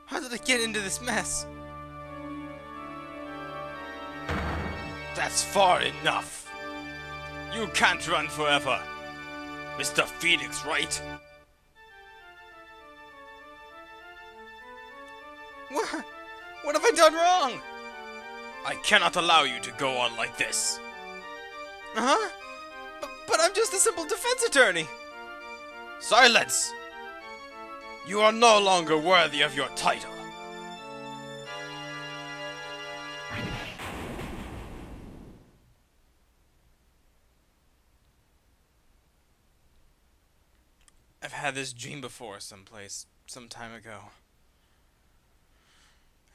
How did I get into this mess? That's far enough. You can't run forever, Mr. Phoenix, Wright? What have I done wrong? I cannot allow you to go on like this. Huh? But I'm just a simple defense attorney. Silence! You are no longer worthy of your title. I've had this dream before someplace, some time ago.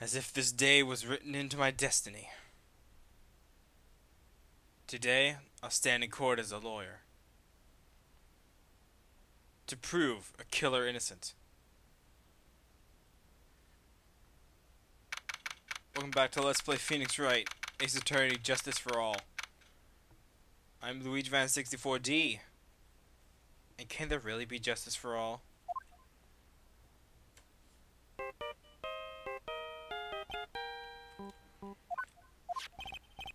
As if this day was written into my destiny. Today, I'll stand in court as a lawyer. To prove a killer innocent. Welcome back to Let's Play Phoenix Wright, Ace Attorney, Justice for All. I'm Luigi Van 64D. And can there really be justice for all?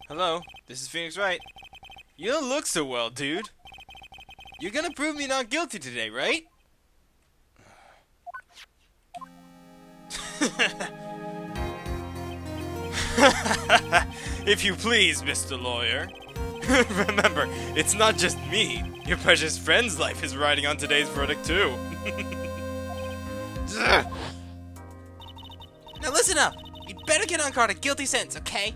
Hello, this is Phoenix Wright. You don't look so well, dude. You're gonna prove me not guilty today, right? If you please, Mr. Lawyer. Remember, it's not just me. Your precious friend's life is riding on today's verdict, too. Now listen up. You'd better get on guard a guilty sentence, okay?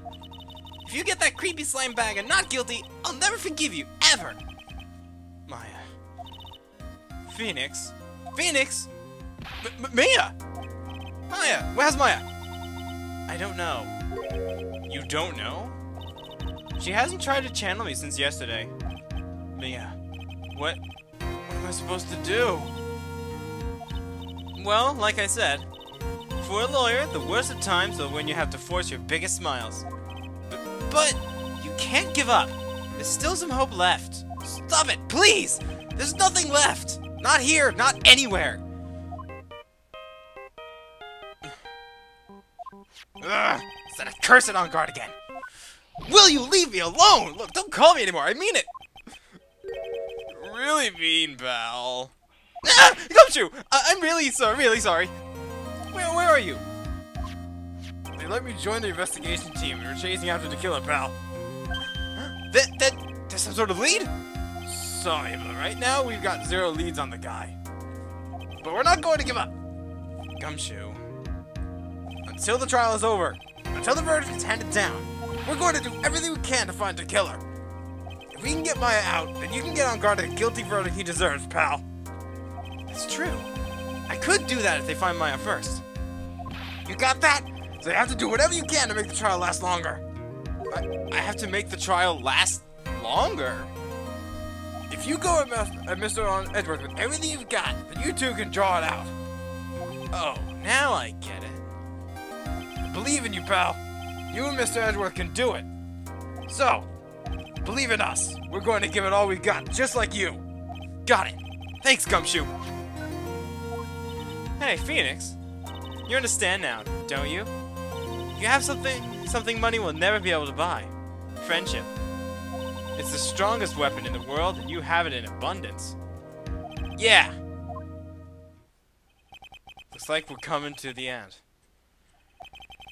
If you get that creepy slime bag and not guilty, I'll never forgive you, ever! Maya. Phoenix? Phoenix? Mia! Maya! Where's Maya? I don't know. You don't know? She hasn't tried to channel me since yesterday. Mia. What am I supposed to do? Well, like I said, for a lawyer, the worst of times are when you have to force your biggest smiles. But you can't give up. There's still some hope left. Stop it, please! There's nothing left! Not here, not anywhere! Ugh! Is that accursed on guard again? Will you leave me alone? Look, don't call me anymore, I mean it! Really mean, pal. Ah! Gumshoe! I'm really sorry. Where are you? They let me join the investigation team and we're chasing after the killer, pal. There's some sort of lead? Sorry, but right now we've got 0 leads on the guy. But we're not going to give up. Gumshoe. Until the trial is over, until the verdict is handed down, we're going to do everything we can to find the killer. If we can get Maya out, then you can get on guard a guilty verdict he deserves, pal. That's true. I could do that if they find Maya first. You got that? So you have to do whatever you can to make the trial last longer. I have to make the trial last longer? If you go at Mr. Edwards with everything you've got, then you two can draw it out. Oh, now I get it. I believe in you, pal. You and Mr. Edgeworth can do it. So, believe in us. We're going to give it all we got, just like you. Got it. Thanks, Gumshoe. Hey, Phoenix. You understand now, don't you? You have something money will never be able to buy. Friendship. It's the strongest weapon in the world, and you have it in abundance. Yeah. Looks like we're coming to the end.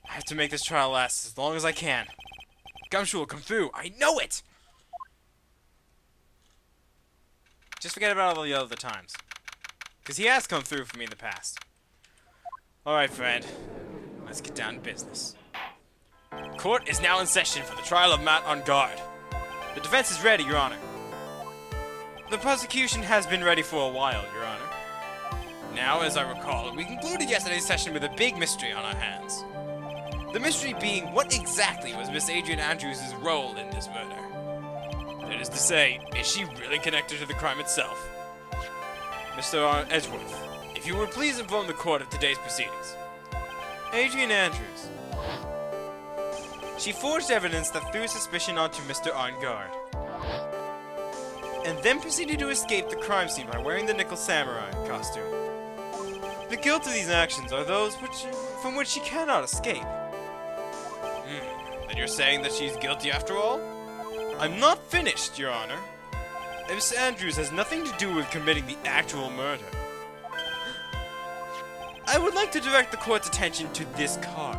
I have to make this trial last as long as I can. Gumshoe will come through. I know it! Just forget about all the other times. Because he has come through for me in the past. Alright, friend. Let's get down to business. Court is now in session for the trial of Matt on guard. The defense is ready, Your Honor. The prosecution has been ready for a while, Your Honor. Now, as I recall, we concluded yesterday's session with a big mystery on our hands. The mystery being, what exactly was Miss Adrian Andrews' role in this murder? That is to say, is she really connected to the crime itself? Mr. Edgeworth, if you would please inform the court of today's proceedings. Adrian Andrews. She forged evidence that threw suspicion onto Mr. On Guard. and then proceeded to escape the crime scene by wearing the Nickel Samurai costume. The guilt of these actions are those from which she cannot escape. Then you're saying that she's guilty after all? I'm not finished, Your Honor. Miss Andrews has nothing to do with committing the actual murder. I would like to direct the court's attention to this card.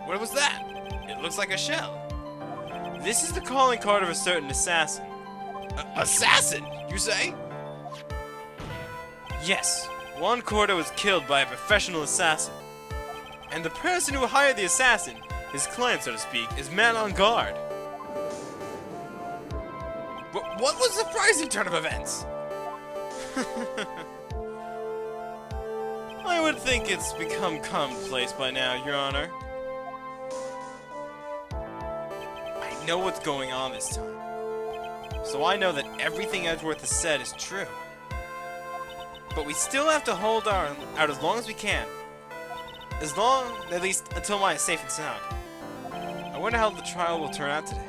What was that? It looks like a shell. This is the calling card of a certain assassin. Assassin, you say? Yes. Juan Cordo was killed by a professional assassin. And the person who hired the assassin, his client so to speak, is man on guard. What was the surprising turn of events? I would think it's become commonplace by now, Your Honor. I know what's going on this time. So I know that everything Edgeworth has said is true. But we still have to hold out as long as we can. At least until mine is safe and sound. I wonder how the trial will turn out today.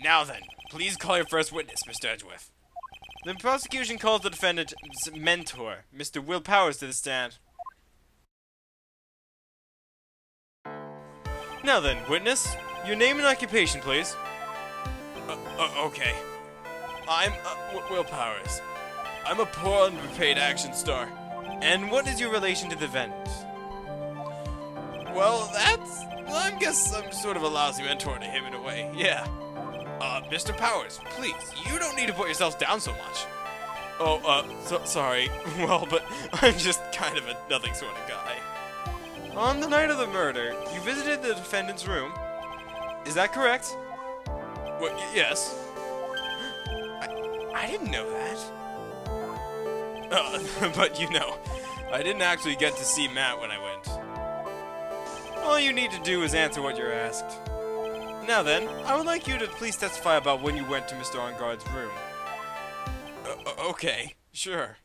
Now then, please call your first witness, Mr. Edgeworth. The prosecution calls the defendant's mentor, Mr. Will Powers, to the stand. Now then, witness, your name and occupation, please. Okay. I'm Will Powers. I'm a poor underpaid action star. And what is your relation to the vendors? Well, I guess I'm sort of a lousy mentor to him in a way, yeah. Mr. Powers, please, you don't need to put yourself down so much. Oh, sorry. Well, but I'm just kind of a nothing sort of guy. On the night of the murder, you visited the defendant's room. Is that correct? Well, yes. I didn't know that. But you know, I didn't actually get to see Matt when I went. All you need to do is answer what you're asked. Now then, I would like you to please testify about when you went to Mr. Engarde's room. Okay, sure.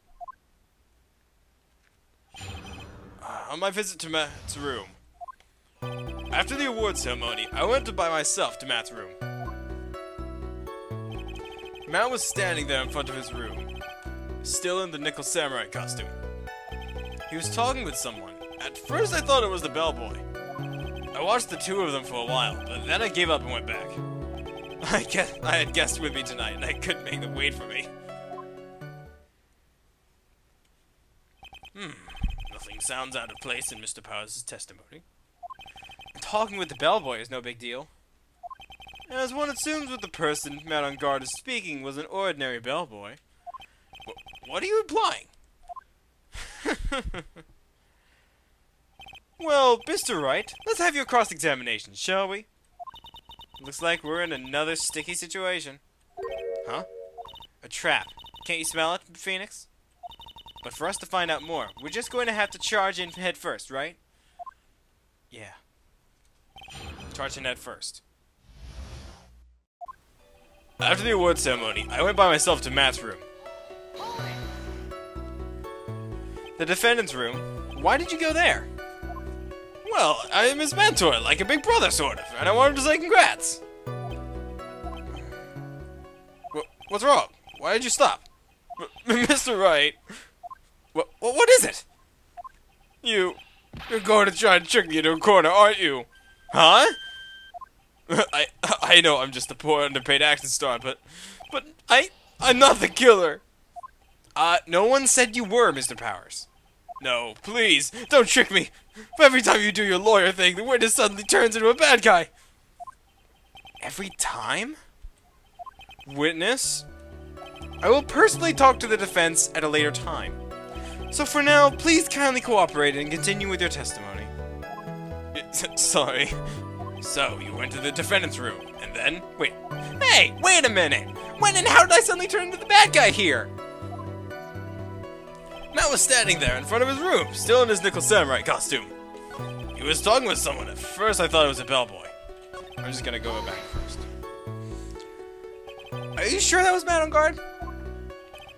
On my visit to Matt's room. After the award ceremony, I went by myself to Matt's room. Matt was standing there in front of his room, still in the Nickel Samurai costume. He was talking with someone. At first I thought it was the bellboy. I watched the two of them for a while, but then I gave up and went back. I had guests with me tonight, and I couldn't make them wait for me. Nothing sounds out of place in Mr. Powers' testimony. Talking with the bellboy is no big deal. As one assumes with the person Matt on guard is speaking was an ordinary bellboy. What are you implying? Well, Mr. Wright, let's have your cross-examination, shall we? Looks like we're in another sticky situation. Huh? A trap. Can't you smell it, Phoenix? But for us to find out more, we're just going to have to charge in head first, right? Yeah. Charge in head first. After the award ceremony, I went by myself to Matt's room. The defendant's room? Why did you go there? Well, I am his mentor, like a big brother, sort of, and I wanted to say congrats. What's wrong? Why did you stop? Mr. Wright. What is it? You're going to try and trick me into a corner, aren't you? Huh? I know I'm just a poor underpaid action star, but I'm not the killer. No one said you were, Mr. Powers. No, please, don't trick me. Every time you do your lawyer thing, the witness suddenly turns into a bad guy. Every time? Witness? I will personally talk to the defense at a later time. So for now, please kindly cooperate and continue with your testimony. Sorry. So, you went to the defendant's room, and then... Wait. Hey, wait a minute! When and how did I suddenly turn into the bad guy here? Matt was standing there in front of his room, still in his Nickel Samurai costume. He was talking with someone. At first I thought it was a bellboy. I'm just gonna go back first. Are you sure that was Matt on guard?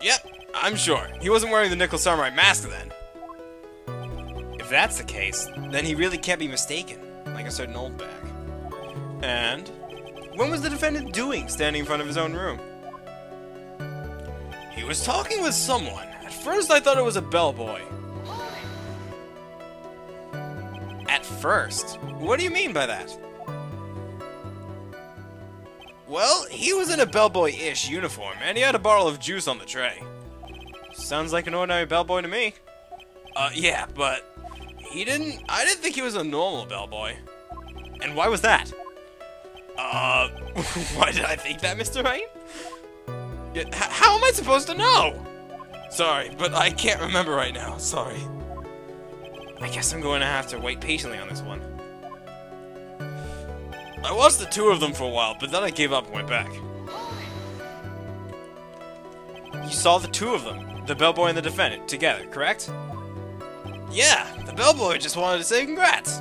Yep, I'm sure. He wasn't wearing the Nickel Samurai mask then. If that's the case, then he really can't be mistaken, like a certain old bag. And When was the defendant doing standing in front of his own room? He was talking with someone. At first I thought it was a bellboy. At first? What do you mean by that? Well, he was in a bellboy-ish uniform, and he had a bottle of juice on the tray. Sounds like an ordinary bellboy to me. Yeah, but I didn't think he was a normal bellboy. And why was that? Why did I think that, Mr. Wright? How am I supposed to know? Sorry, but I can't remember right now. Sorry. I guess I'm going to have to wait patiently on this one. I watched the two of them for a while, but then I gave up and went back. You saw the two of them, the bellboy and the defendant, together, correct? Yeah, the bellboy just wanted to say congrats.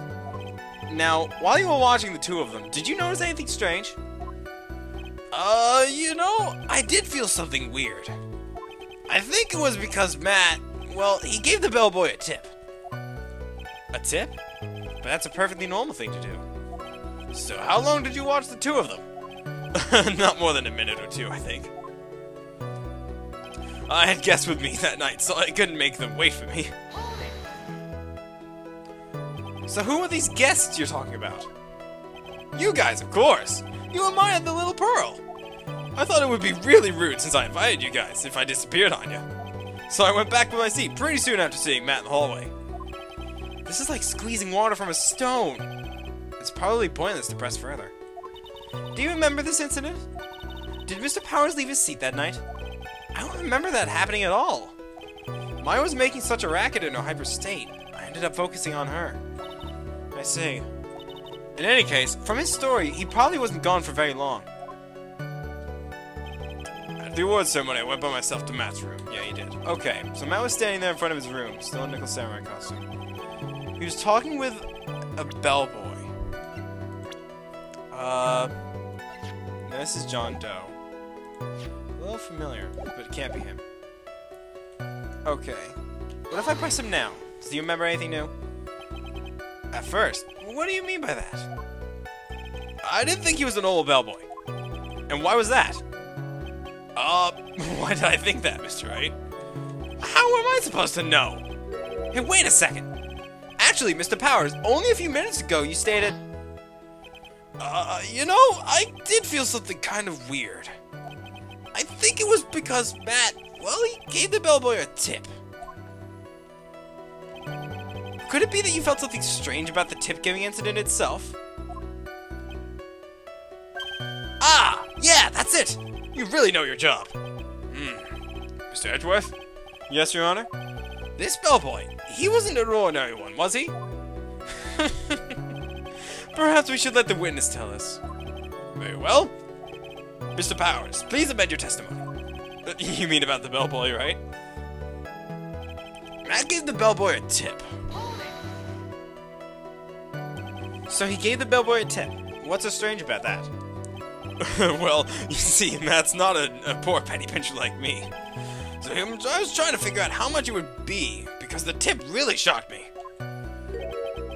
Now, while you were watching the two of them, did you notice anything strange? You know, I did feel something weird. I think it was because Matt, well, he gave the bellboy a tip. A tip? But that's a perfectly normal thing to do. So how long did you watch the two of them? Not more than a minute or two, I think. I had guests with me that night, so I couldn't make them wait for me. So who are these guests you're talking about? You guys, of course! You admired the little pearl! I thought it would be really rude since I invited you guys if I disappeared on you. So I went back to my seat pretty soon after seeing Matt in the hallway. This is like squeezing water from a stone. It's probably pointless to press further. Do you remember this incident? Did Mr. Powers leave his seat that night? I don't remember that happening at all. Maya was making such a racket in her hyper state. I ended up focusing on her. I see. In any case, from his story, he probably wasn't gone for very long. At the awards ceremony, I went by myself to Matt's room. Yeah, he did. Okay, so Matt was standing there in front of his room, still in Nickel Samurai costume. He was talking with a bellboy. This is John Doe. A little familiar, but it can't be him. Okay. What if I press him now? Does he remember anything new? At first? What do you mean by that? I didn't think he was an old bellboy. And why was that? Why did I think that, Mr. Wright? How am I supposed to know? Hey, wait a second. Actually, Mr. Powers, only a few minutes ago you stated... you know, I did feel something kind of weird. I think it was because Matt, well, he gave the bellboy a tip. Could it be that you felt something strange about the tip-giving incident itself? Ah! Yeah, that's it! You really know your job. Mr. Edgeworth? Yes, Your Honor? This bellboy, he wasn't an ordinary one, was he? Perhaps we should let the witness tell us. Very well. Mr. Powers, please amend your testimony. You mean about the bellboy, right? Matt gave the bellboy a tip. So he gave the bellboy a tip. What's so strange about that? Well, you see, Matt's not a poor penny pincher like me. So I was trying to figure out how much it would be, because the tip really shocked me.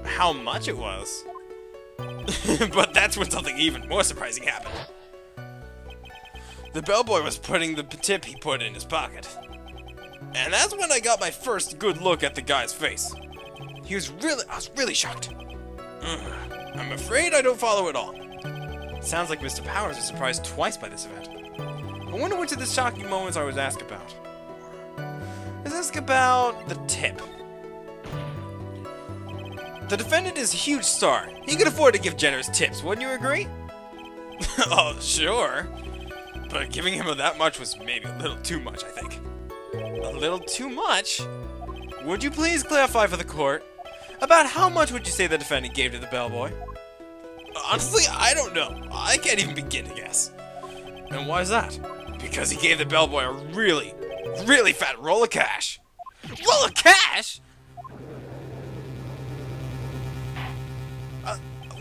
How much it was? But that's when something even more surprising happened. The bellboy was putting the tip he put in his pocket. And that's when I got my first good look at the guy's face. I was really shocked. I'm afraid I don't follow it all. Sounds like Mr. Powers was surprised twice by this event. I wonder which of the shocking moments I was asked about. Let's ask about the tip. The defendant is a huge star. He could afford to give generous tips, wouldn't you agree? Oh, sure. But giving him that much was maybe a little too much, I think. A little too much? Would you please clarify for the court? About how much would you say the defendant gave to the bellboy? Honestly, I don't know. I can't even begin to guess. And why is that? Because he gave the bellboy a really, really fat roll of cash. Roll of cash?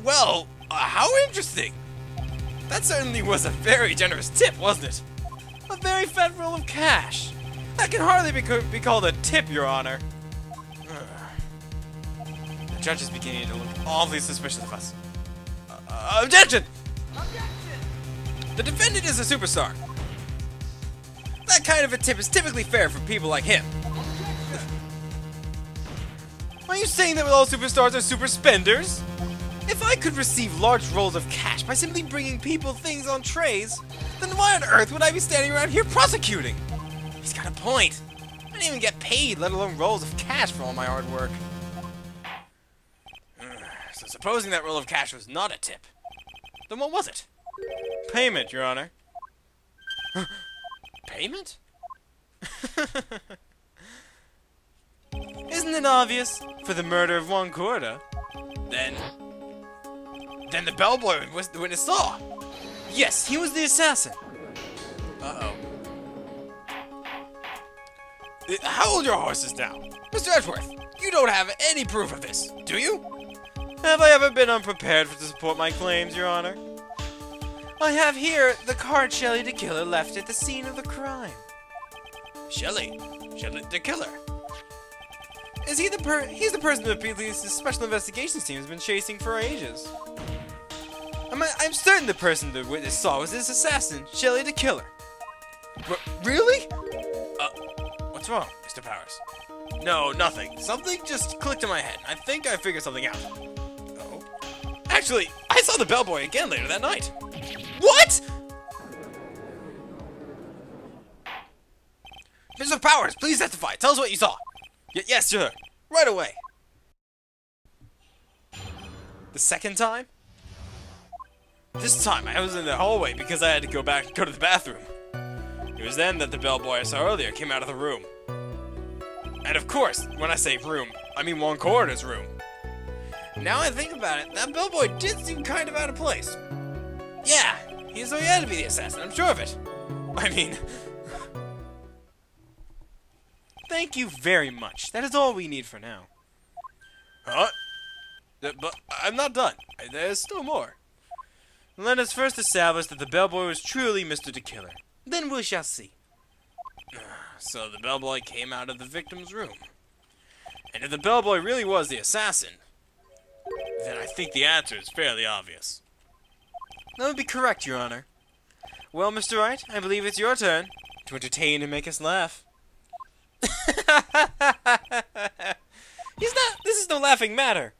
Well, how interesting. That certainly was a very generous tip, wasn't it? A very fat roll of cash. That can hardly be called a tip, Your Honor. The judge is beginning to look awfully suspicious of us. Objection! Objection! The defendant is a superstar. That kind of a tip is typically fair for people like him. Are you saying that all superstars are super spenders? If I could receive large rolls of cash by simply bringing people things on trays, then why on earth would I be standing around here prosecuting? He's got a point. I didn't even get paid, let alone rolls of cash for all my hard work. So supposing that roll of cash was not a tip, then what was it? Payment, Your Honor. Payment? Isn't it obvious? For the murder of Juan Corda. Then the bellboy was the witness saw. Yes, he was the assassin. Uh-oh. How old are your horses now? Mr. Edgeworth, you don't have any proof of this, do you? Have I ever been unprepared to support my claims, Your Honor? I have here the card Shelley the Killer left at the scene of the crime. Shelley the Killer? Is he he's the person that the Special Investigations Team has been chasing for ages. I'm certain the person the witness saw was this assassin, Shelley the Killer. Really? What's wrong, Mr. Powers? No, nothing. Something just clicked in my head. I think I figured something out. Oh? Actually, I saw the bellboy again later that night. What? Mr. Powers, please testify. Tell us what you saw. Yes, sir. Right away. The second time? This time, I was in the hallway because I had to go to the bathroom. It was then that the bellboy I saw earlier came out of the room. And of course, when I say room, I mean Juan Corda's room. Now I think about it, that bellboy did seem kind of out of place. Yeah, he had to be the assassin, I'm sure of it. I mean... Thank you very much. That is all we need for now. Huh? But I'm not done. There's still more. Let us first establish that the bellboy was truly Mr. the Killer. Then we shall see. So the bellboy came out of the victim's room. And if the bellboy really was the assassin, then I think the answer is fairly obvious. That would be correct, Your Honor. Well, Mr. Wright, I believe it's your turn to entertain and make us laugh. This is no laughing matter.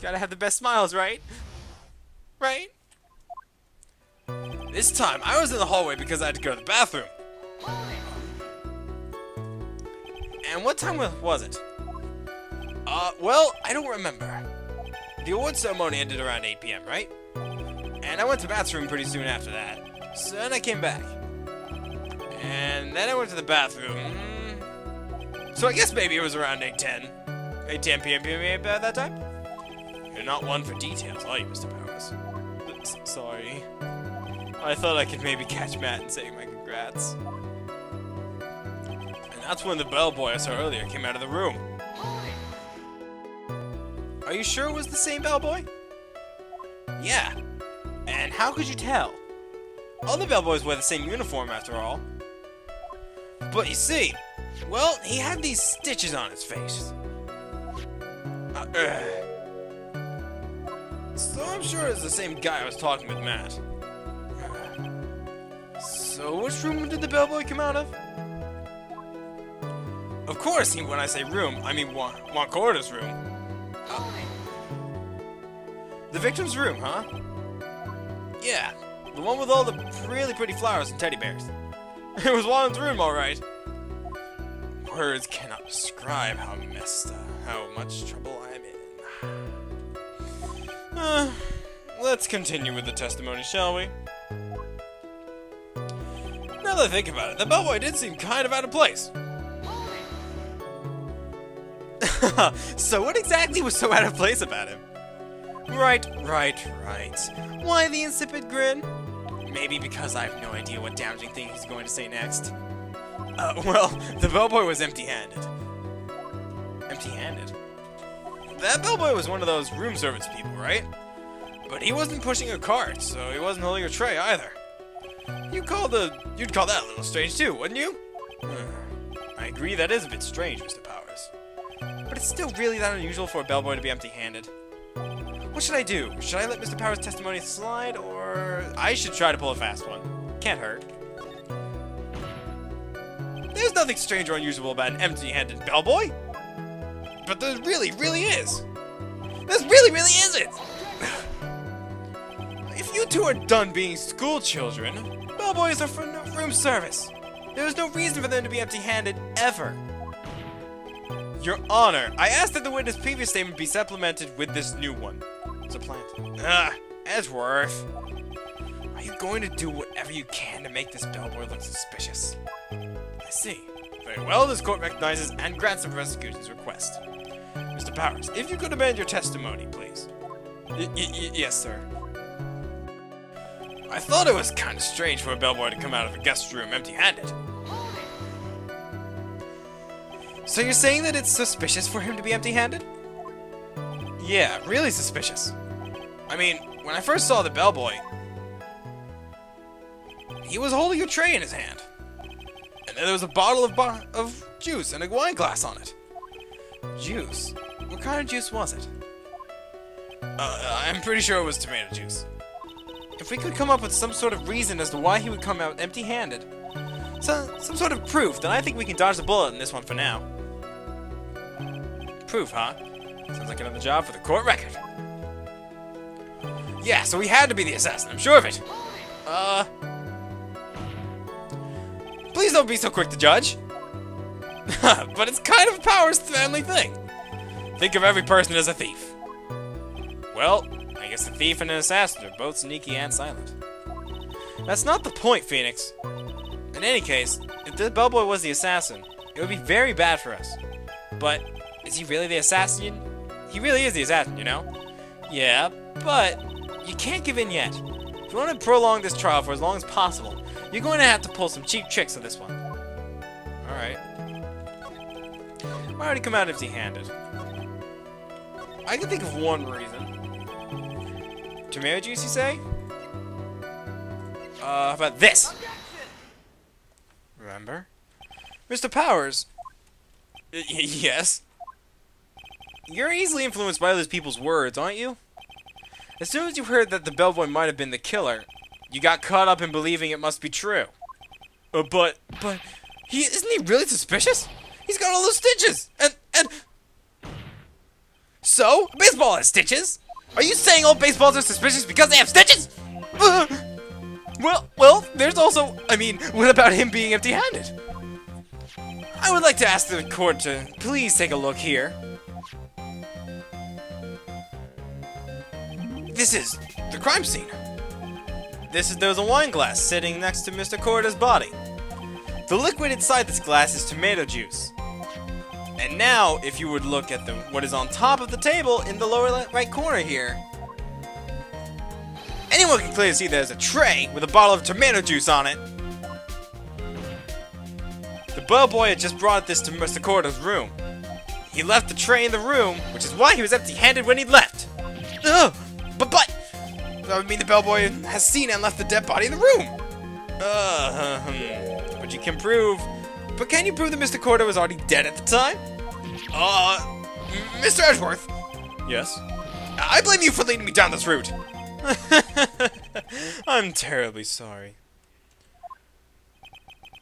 Gotta have the best smiles, right? Right? This time, I was in the hallway because I had to go to the bathroom. And what time was it? Well, I don't remember. The award ceremony ended around 8 p.m., right? And I went to the bathroom pretty soon after that. So then I came back. And then I went to the bathroom. So I guess maybe it was around 8:10. 8:10 p.m. at that time? You're not one for details, are you, Mr. Powers? Sorry. I thought I could maybe catch Matt and saying my congrats. And that's when the bellboy I saw earlier came out of the room. Are you sure it was the same bellboy? Yeah. And how could you tell? All the bellboys wear the same uniform after all. But you see, well, he had these stitches on his face. So I'm sure it's the same guy I was talking with Matt. So which room did the bellboy come out of? Of course, when I say room, I mean Juan Corda's room. The victim's room, huh? Yeah, the one with all the really pretty flowers and teddy bears. It was Juan's room, alright. Words cannot describe how much trouble I'm in. Let's continue with the testimony, shall we? Now that I think about it, the bellboy did seem kind of out of place. So what exactly was so out of place about him? Right. Why the insipid grin? Maybe because I have no idea what damaging thing he's going to say next. Well, the bellboy was empty-handed. Empty-handed? That bellboy was one of those room service people, right? But he wasn't pushing a cart, so he wasn't holding a tray either. You'd call that a little strange too, wouldn't you? I agree that is a bit strange, Mr. Powers. But it's still really that unusual for a bellboy to be empty-handed. What should I do? Should I let Mr. Power's testimony slide, or I should try to pull a fast one? Can't hurt. There's nothing strange or unusual about an empty-handed bellboy. But there really, really is. There really, really isn't. If you two are done being school children, bellboys are for room service. There is no reason for them to be empty-handed, ever. Your Honor, I ask that the witness' previous statement be supplemented with this new one. Supplanted. Edgeworth. Are you going to do whatever you can to make this bellboy look suspicious? I see. Very well, this court recognizes and grants the prosecution's request. Mr. Powers, if you could amend your testimony, please. Yes, sir. I thought it was kind of strange for a bellboy to come out of a guest room empty-handed. So you're saying that it's suspicious for him to be empty-handed? Yeah, really suspicious. I mean, when I first saw the bellboy, he was holding a tray in his hand. And then there was a bottle of juice and a wine glass on it. Juice? What kind of juice was it? I'm pretty sure it was tomato juice. If we could come up with some sort of reason as to why he would come out empty-handed, some sort of proof, then I think we can dodge the bullet in this one for now. Proof, huh? Sounds like another job for the court record. Yeah, so he had to be the assassin, I'm sure of it. Please don't be so quick to judge. But it's kind of a Powers family thing. Think of every person as a thief. Well, I guess the thief and an assassin are both sneaky and silent. That's not the point, Phoenix. In any case, if the bellboy was the assassin, it would be very bad for us. But is he really the assassin? He really is the assassin, you know? Yeah, but you can't give in yet. If you want to prolong this trial for as long as possible, you're going to have to pull some cheap tricks with this one. Alright. Why would he come out empty-handed? I can think of one reason. Tomato juice, you say? How about this? Remember? Mr. Powers? Yes? You're easily influenced by other people's words, aren't you? As soon as you heard that the bellboy might have been the killer, you got caught up in believing it must be true. But, isn't he really suspicious? He's got all those stitches! And... So? A baseball has stitches? Are you saying all baseballs are suspicious because they have stitches? Well, there's also... I mean, what about him being empty-handed? I would like to ask the court to please take a look here. This is the crime scene. There's a wine glass sitting next to Mr. Corda's body. The liquid inside this glass is tomato juice. And now, if you would look at what is on top of the table in the lower right corner here, anyone can clearly see there's a tray with a bottle of tomato juice on it. The bellboy had just brought this to Mr. Corda's room. He left the tray in the room, which is why he was empty-handed when he left. Ugh! But that would mean the bellboy has seen and left the dead body in the room. But you can prove... But can you prove that Mr. Corda was already dead at the time? Mr. Edgeworth? Yes? I blame you for leading me down this route. I'm terribly sorry.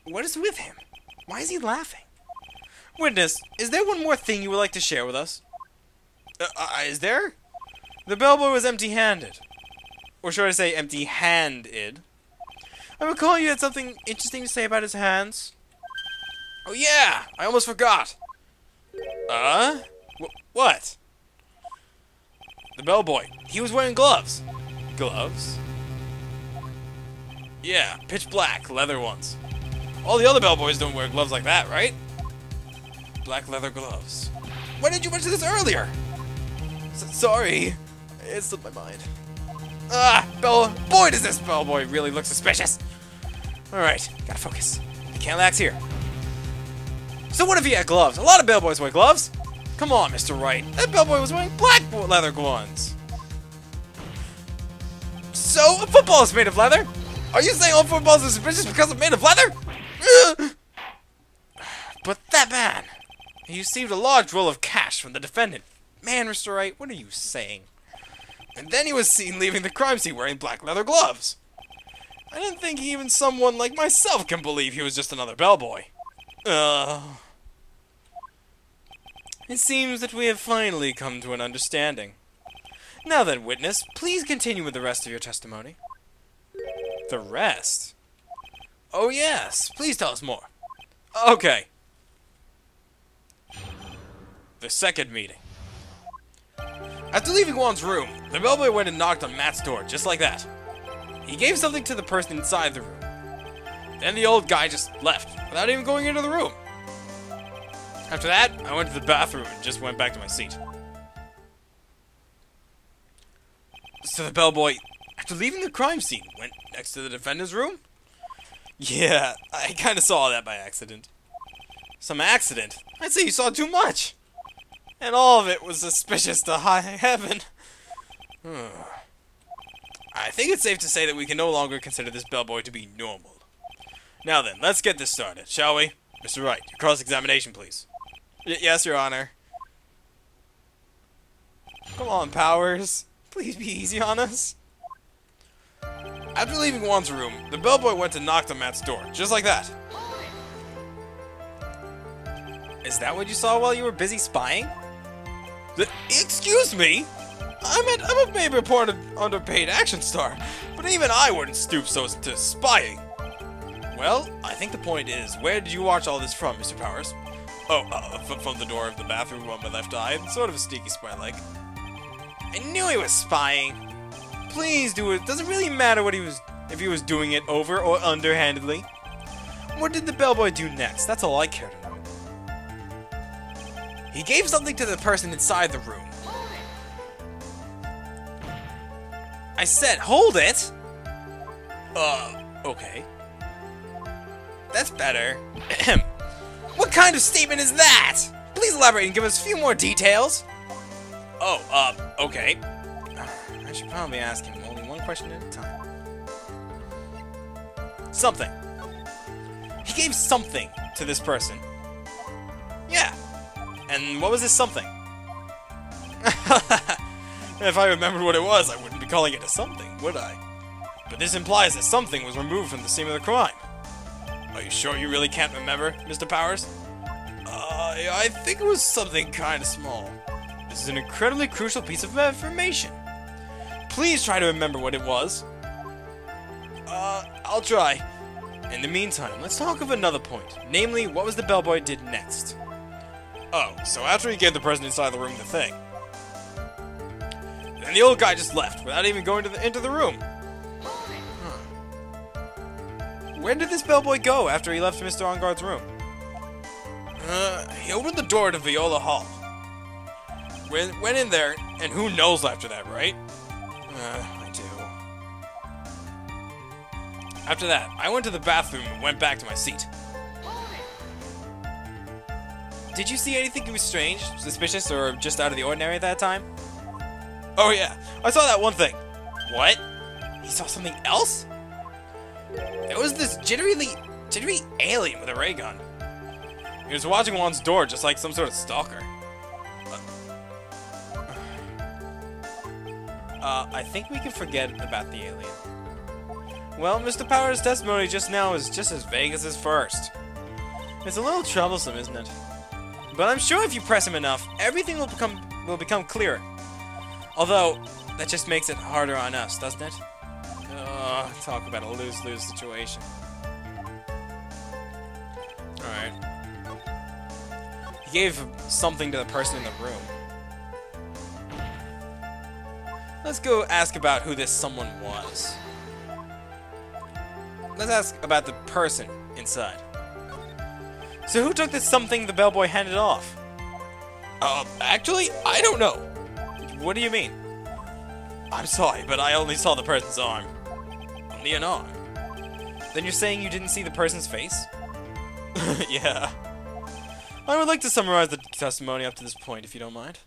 What is with him? Why is he laughing? Witness, is there one more thing you would like to share with us? Is there? The bellboy was empty-handed. Or should I say empty-handed? I recall you had something interesting to say about his hands. Oh yeah! I almost forgot! What? The bellboy. He was wearing gloves. Gloves? Yeah, pitch black, leather ones. All the other bellboys don't wear gloves like that, right? Black leather gloves. Why didn't you mention this earlier? Sorry. It slipped my mind. Boy, does this bellboy really look suspicious. Alright, gotta focus. You can't lax here. So what if he had gloves? A lot of bellboys wear gloves. Come on, Mr. Wright. That bellboy was wearing black leather ones. So, a football is made of leather? Are you saying all footballs are suspicious because it's made of leather? But that man, he received a large roll of cash from the defendant. Man, Mr. Wright, what are you saying? And then he was seen leaving the crime scene wearing black leather gloves. I didn't think even someone like myself can believe he was just another bellboy. It seems that we have finally come to an understanding. Now then, witness, please continue with the rest of your testimony. The rest? Oh yes, please tell us more. Okay. The second meeting. After leaving Juan's room, the bellboy went and knocked on Matt's door, just like that. He gave something to the person inside the room. Then the old guy just left, without even going into the room. After that, I went to the bathroom and just went back to my seat. So the bellboy, after leaving the crime scene, went next to the defendant's room? Yeah, I kinda saw that by accident. Some accident? I'd say you saw too much! And all of it was suspicious to high heaven. I think it's safe to say that we can no longer consider this bellboy to be normal. Now then, let's get this started, shall we? Mr. Wright, your cross-examination, please. Yes, Your Honor. Come on, Powers. Please be easy on us. After leaving Juan's room, the bellboy went and knocked on Matt's door, just like that. Is that what you saw while you were busy spying? Excuse me? I'm a maybe reported underpaid action star, but even I wouldn't stoop so as to spying. Well, I think the point is, where did you watch all this from, Mr. Powers? Oh, from the door of the bathroom on my left eye, sort of a sneaky spy-like. I knew he was spying. Please do it. Doesn't really matter what if he was doing it over or underhandedly. What did the bellboy do next? That's all I care to know. He gave something to the person inside the room. I said, hold it! Okay. That's better. What kind of statement is that? Please elaborate and give us a few more details. Oh, okay. I should probably ask him only one question at a time. Something. He gave something to this person. Yeah. And what was this something? If I remembered what it was, I wouldn't be calling it a something, would I? But this implies that something was removed from the scene of the crime. Are you sure you really can't remember, Mr. Powers? I think it was something kinda small. This is an incredibly crucial piece of information. Please try to remember what it was. I'll try. In the meantime, let's talk of another point. Namely, what was the bellboy did next? Oh, so after he gave the person inside the room the thing, then the old guy just left, without even going into the room. Where did this bellboy go after he left Mr. Onguard's room? He opened the door to Viola Hall. Went in there, and who knows after that, right? I do. After that, I went to the bathroom and went back to my seat. Did you see anything strange, suspicious, or just out of the ordinary at that time? Oh yeah, I saw that one thing. What? You saw something else? It was this jittery alien with a ray gun. He was watching Juan's door just like some sort of stalker. I think we can forget about the alien. Well, Mr. Powers' testimony just now is just as vague as his first. It's a little troublesome, isn't it? But I'm sure if you press him enough, everything will become clearer. Although, that just makes it harder on us, doesn't it? Talk about a lose-lose situation. Alright. He gave something to the person in the room. Let's go ask about who this someone was. Let's ask about the person inside. So who took this something the bellboy handed off? Actually, I don't know. What do you mean? I'm sorry, but I only saw the person's arm. Only an arm. Then you're saying you didn't see the person's face? Yeah. I would like to summarize the testimony up to this point, if you don't mind.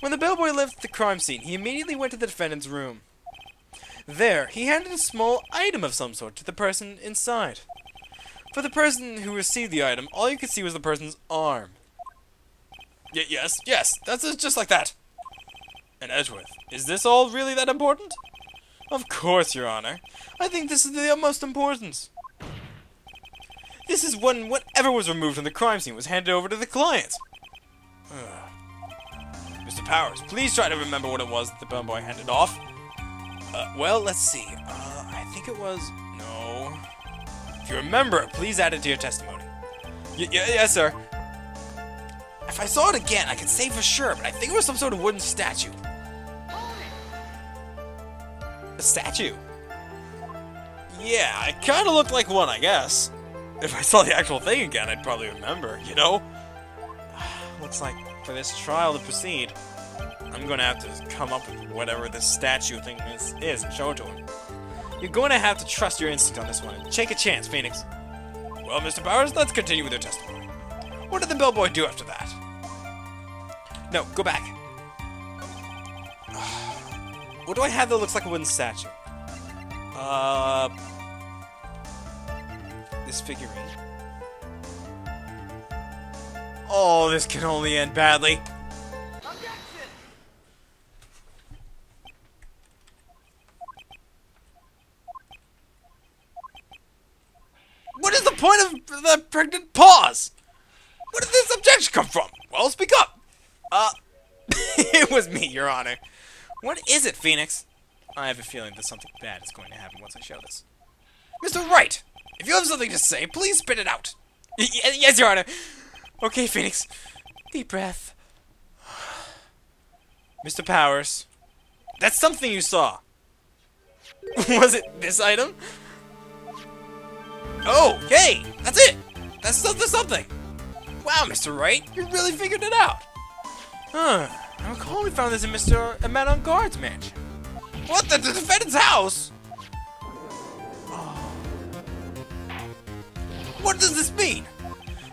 When the bellboy left the crime scene, he immediately went to the defendant's room. There, he handed a small item of some sort to the person inside. For the person who received the item, all you could see was the person's arm. Yes, that's just like that. And Edgeworth, is this all really that important? Of course, Your Honor. I think this is the utmost importance. This is when whatever was removed from the crime scene was handed over to the client. Mr. Powers, please try to remember what it was that the bellboy handed off. Well, let's see. I think it was... No. If you remember, please add it to your testimony. Yes, sir. If I saw it again, I could say for sure, but I think it was some sort of wooden statue. A statue? Yeah, it kind of looked like one, I guess. If I saw the actual thing again, I'd probably remember, you know? Looks like for this trial to proceed, I'm going to have to come up with whatever this statue thing is and show it to him. You're going to have to trust your instinct on this one and take a chance, Phoenix. Well, Mr. Powers, let's continue with your testimony. What did the bellboy do after that? No, go back. What do I have that looks like a wooden statue? This figurine. Oh, this can only end badly. Objection! What is the point of the pregnant pause? Where did this objection come from? Well, speak up. It was me, Your Honor. What is it, Phoenix? I have a feeling that something bad is going to happen once I show this. Mr. Wright, if you have something to say, please spit it out. Yes, Your Honor. Okay, Phoenix. Deep breath. Mr. Powers, that's something you saw. Was it this item? Oh, hey, that's it. That's something. Wow, Mr. Wright, you really figured it out. I recall we found this in a man on guard's mansion. What, the defendant's house? Oh. What does this mean?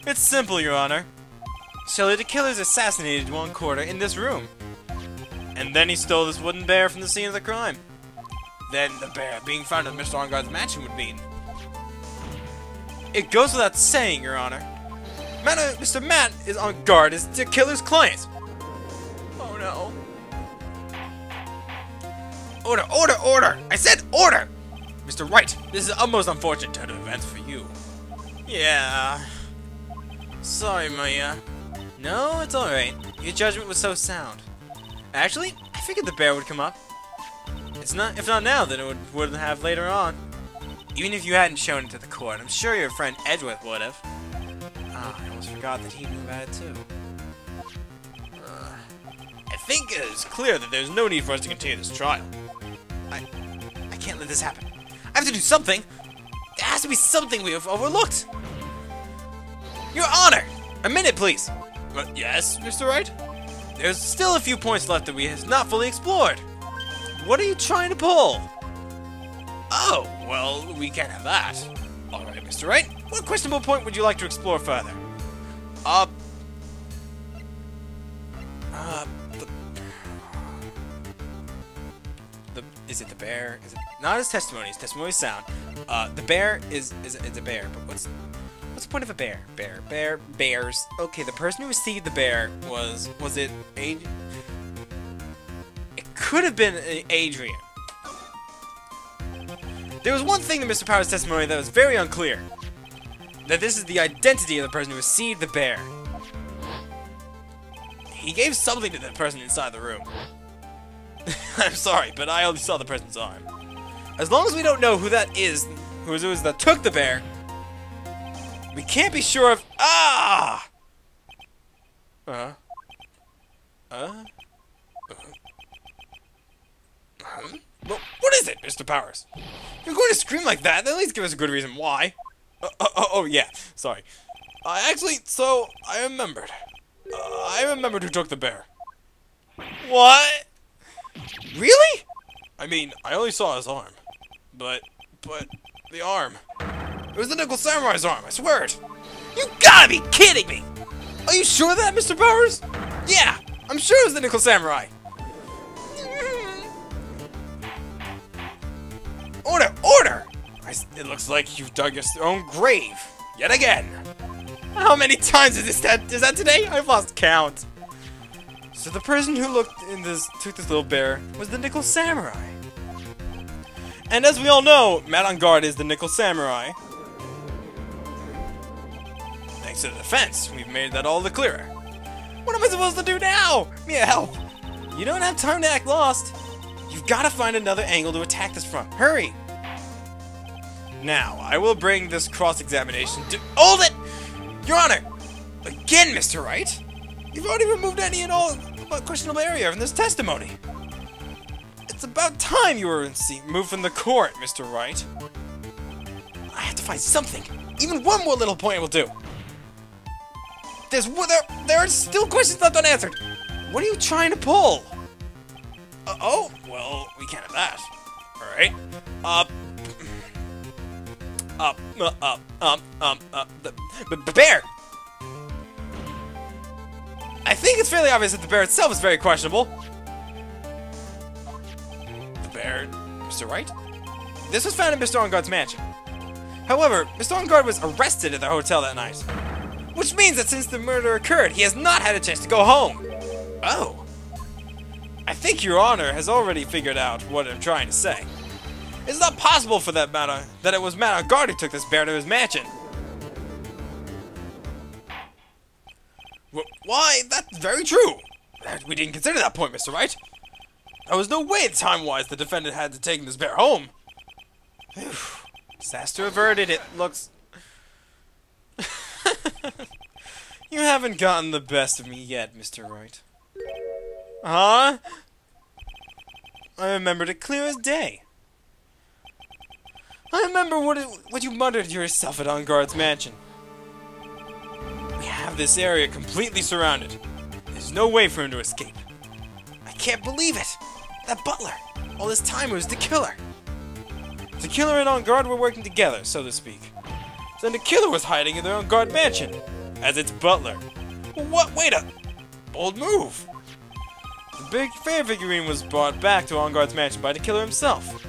It's simple, Your Honor. Shelley, the killer's assassinated one quarter in this room. And then he stole this wooden bear from the scene of the crime. Then the bear being found in Mr. Onguard's mansion would mean... It goes without saying, Your Honor. Mr. Matt is on guard as the killer's client. Oh no. Order, order, order! I said order! Mr. Wright, this is a most unfortunate turn of events for you. Yeah. Sorry, Maria. No, it's alright. Your judgment was so sound. Actually, I figured the bear would come up. If not now, then it would have later on. Even if you hadn't shown it to the court, I'm sure your friend Edgeworth would have. I almost forgot that he knew about it too. I think it is clear that there's no need for us to continue this trial. I can't let this happen. I have to do something. There has to be something we have overlooked. Your Honor! A minute, please. Yes, Mr. Wright? There's still a few points left that we have not fully explored. What are you trying to pull? Oh, well, we can't have that. Alright, Mr. Wright, what questionable point would you like to explore further? Is it the bear? Is it not his testimony? His testimony is sound. The bear is a bear, but what's the point of a bear? Bears. Okay, the person who received the bear was it Adrian? It could have been Adrian. There was one thing in Mr. Powers' testimony that was very unclear. That this is the identity of the person who received the bear. He gave something to the person inside the room. I'm sorry, but I only saw the person's arm. As long as we don't know who that is, who it was that took the bear, we can't be sure of... Well, what is it, Mr. Powers? You're going to scream like that, then at least give us a good reason why. Oh, yeah, sorry. I remembered. I remembered who took the bear. What? Really? I mean, I only saw his arm. But the arm. It was the Nickel Samurai's arm, I swear it. You gotta be kidding me! Are you sure of that, Mr. Powers? Yeah, I'm sure it was the Nickel Samurai. Order! Order! It looks like you've dug your own grave. Yet again. How many times is that today? I've lost count. So the person who took this little bear was the Nickel Samurai. And as we all know, Matt on guard is the Nickel Samurai. Thanks to the defense, we've made that all the clearer. What am I supposed to do now? Mia, help! You don't have time to act lost. You've got to find another angle to attack this from. Hurry! Now, I will bring this cross-examination to— Hold it! Your Honor! Again, Mr. Wright? You've already removed any and all questionable area from this testimony. It's about time you were moved from the court, Mr. Wright. I have to find something. Even one more little point will do. There are still questions left unanswered. What are you trying to pull? Oh, well, we can't have that. Alright. The bear! I think it's fairly obvious that the bear itself is very questionable. The bear, Mr. Wright? This was found in Mr. Enguarde's mansion. However, Mr. Enguarde was arrested at the hotel that night. Which means that since the murder occurred, he has not had a chance to go home. Oh. I think Your Honor has already figured out what I'm trying to say. It's not possible for that matter that it was Matt Enguarde who took this bear to his mansion. Why, that's very true. We didn't consider that point, Mr. Wright. There was no way time-wise the defendant had to take this bear home. Disaster averted, it looks... You haven't gotten the best of me yet, Mr. Wright. Huh? I remembered it clear as day. I remember what you muttered to yourself at Enguarde's mansion. We have this area completely surrounded. There's no way for him to escape. I can't believe it! That butler! All this time it was the killer. The killer and Enguarde were working together, so to speak. Then the killer was hiding in the Enguarde mansion as its butler. What? Wait a... Bold move! The big fair figurine was brought back to Enguarde's mansion by the killer himself.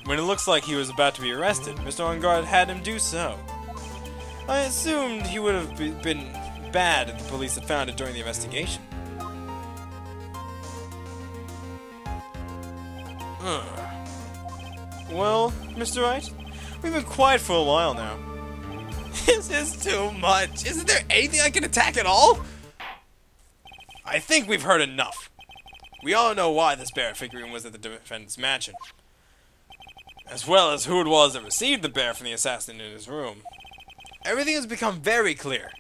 When it looks like he was about to be arrested, Mr. Enguarde had him do so. I assumed he would have been bad if the police had found it during the investigation. Well, Mr. Wright, we've been quiet for a while now. This is too much. Isn't there anything I can attack at all? I think we've heard enough. We all know why this bear figurine was at the defendant's mansion, as well as who it was that received the bear from the assassin in his room. Everything has become very clear.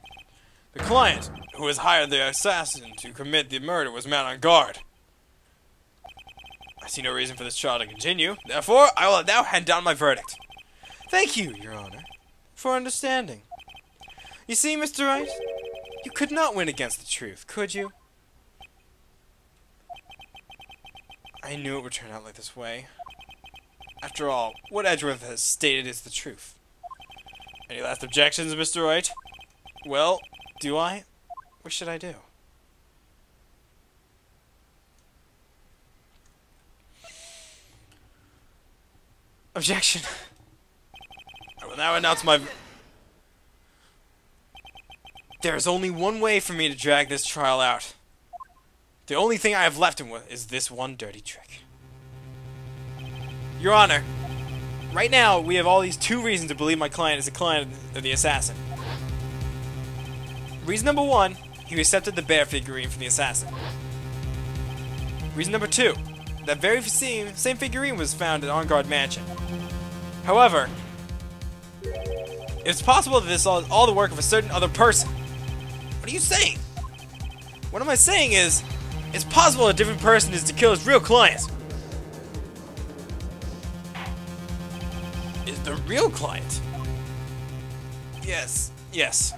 The client, who has hired the assassin to commit the murder, was Matt Enguarde. I see no reason for this trial to continue. Therefore, I will now hand down my verdict. Thank you, Your Honor, for understanding. You see, Mr. Wright, you could not win against the truth, could you? I knew it would turn out like this way. After all, what Edgeworth has stated is the truth. Any last objections, Mr. Wright? Well, do I? What should I do? Objection. I will now announce my... There is only one way for me to drag this trial out. The only thing I have left him with is this one dirty trick. Your Honor, right now we have all these two reasons to believe my client is a client of the assassin. Reason number one, he accepted the bear figurine from the assassin. Reason number two, that very same figurine was found at Enguarde Mansion. However, it's possible that this is all the work of a certain other person. What are you saying? What am I saying is, it's possible a different person is the killer's real client. Is the real client? Yes, yes.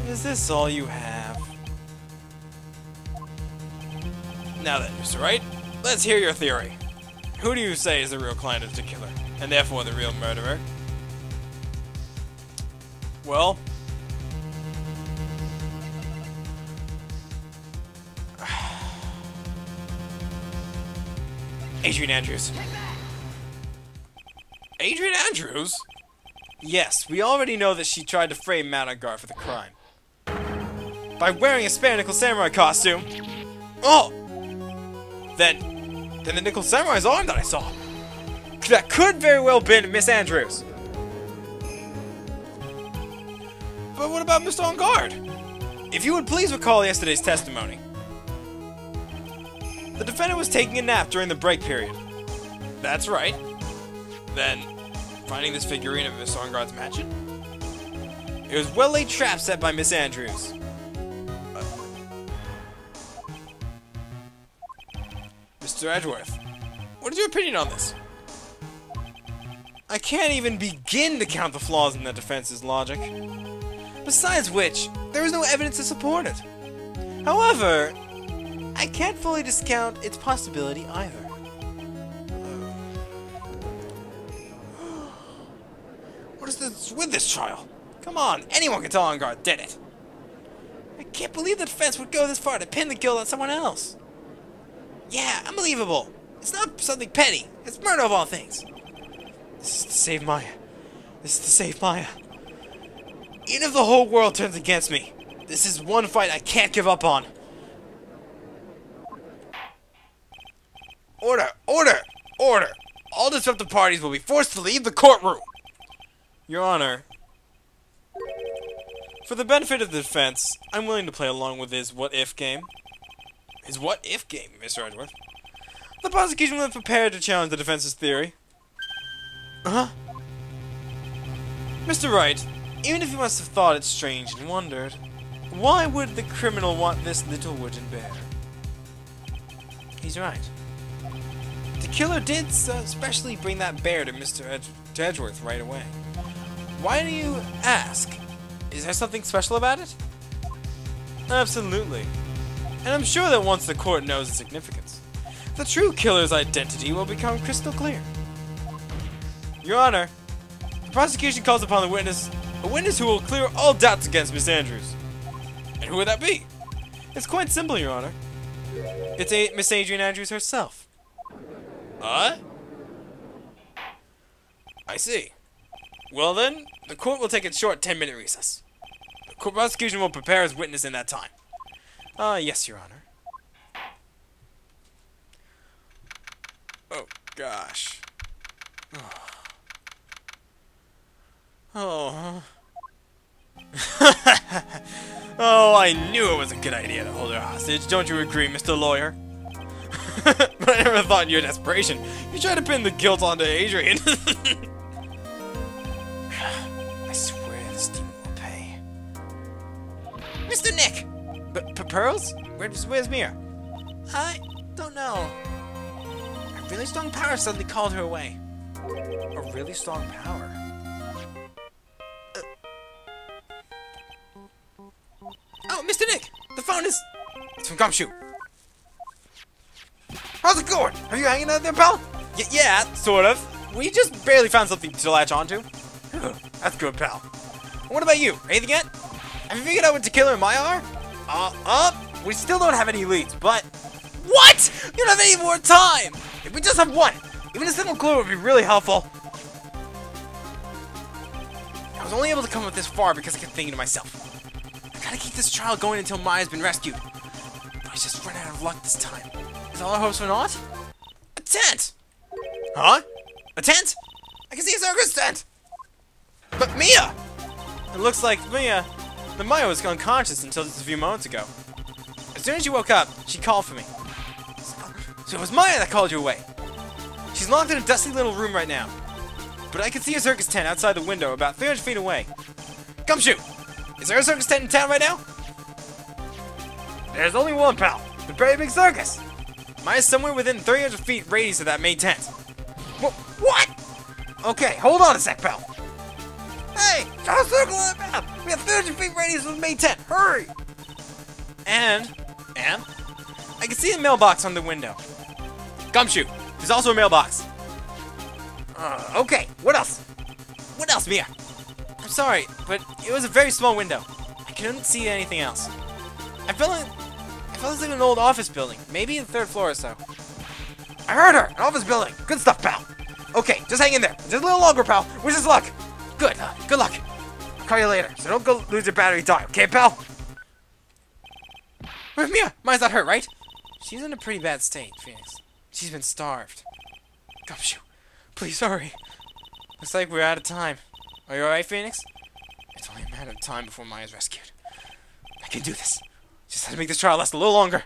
Is this all you have? Now then, Mr. Wright, let's hear your theory. Who do you say is the real client of the killer, and therefore the real murderer? Well... Adrian Andrews. Adrian Andrews? Yes, we already know that she tried to frame Matt Enguarde for the crime. by wearing a spare nickel samurai costume. Oh! Then the nickel samurai's arm that I saw. That could very well have been Miss Andrews. But what about Mr. On Guard? If you would please recall yesterday's testimony. The defendant was taking a nap during the break period. That's right. Then, finding this figurine of Mr. On Guard's mansion? It was well-laid trap set by Miss Andrews. Mr. Edgeworth, what is your opinion on this? I can't even begin to count the flaws in the defense's logic. Besides which, there is no evidence to support it. However, I can't fully discount its possibility either. What is this with this trial? Come on, anyone can tell On Guard did it. I can't believe the defense would go this far to pin the guilt on someone else. Yeah, unbelievable. It's not something petty. It's murder of all things. This is to save Maya. This is to save Maya. Even if the whole world turns against me, this is one fight I can't give up on. Order! Order! Order! All disruptive parties will be forced to leave the courtroom! Your Honor, for the benefit of the defense, I'm willing to play along with his what-if game. His what-if game, Mr. Edgeworth. The prosecution was prepared to challenge the defense's theory. Mr. Wright, even if you must have thought it strange and wondered, why would the criminal want this little wooden bear? He's right. The killer did especially bring that bear to Mr. Edgeworth right away. Why do you ask? Is there something special about it? Absolutely. And I'm sure that once the court knows its significance, the true killer's identity will become crystal clear. Your Honor, the prosecution calls upon a witness who will clear all doubts against Miss Andrews. And who would that be? It's quite simple, Your Honor. It's Miss Adrian Andrews herself. I see. Well then, the court will take a short 10-minute recess. The court prosecution will prepare as witness in that time. Yes, Your Honor. Oh, gosh. Oh. Oh, I knew it was a good idea to hold her hostage. Don't you agree, Mr. Lawyer? But I never thought in your desperation you tried to pin the guilt onto Adrian. I swear this demon will pay. Mr. Nick! But Pearls? Where's Mia? I don't know. A really strong power suddenly called her away. A really strong power? Oh, Mr. Nick! The phone is... It's from Gumshoe. How's it going? Are you hanging out there, pal? Yeah, sort of. We just barely found something to latch onto. That's good, pal. What about you? Anything yet? Have you figured out what to kill her and Maya are? We still don't have any leads, but... What? You don't have any more time! If we just have one, even a simple clue would be really helpful. I was only able to come up this far because I kept thinking to myself, I gotta keep this trial going until Maya's been rescued. But I just run out of luck this time. Is all our hopes for naught? A tent! Huh? A tent? I can see a circus tent! But Mia! It looks like Maya was unconscious until just a few moments ago. As soon as she woke up, she called for me. So it was Maya that called you away. She's locked in a dusty little room right now. But I can see a circus tent outside the window about 300 feet away. Gumshoe! Is there a circus tent in town right now? There's only one, pal. The very big circus. Maya's somewhere within 300 feet radius of that main tent. What? Okay, hold on a sec, pal. Hey, draw a circle on the map. We have 300 feet radius of the main tent. Hurry! And I can see a mailbox on the window. Gumshoe, there's also a mailbox. Okay, what else? What else, Mia? I'm sorry, but it was a very small window. I couldn't see anything else. I felt like an old office building, maybe the 3rd floor or so. I heard her! An office building! Good stuff, pal! Okay, just hang in there. Just a little longer, pal. Wish us luck! Good luck. I'll call you later, so don't go lose your battery time, okay, pal? Mia! Maya's not hurt, right? She's in a pretty bad state, Phoenix. She's been starved. Gumshoe, please hurry. Looks like we're out of time. Are you alright, Phoenix? It's only a matter of time before Maya's rescued. I can do this. Just have to make this trial last a little longer.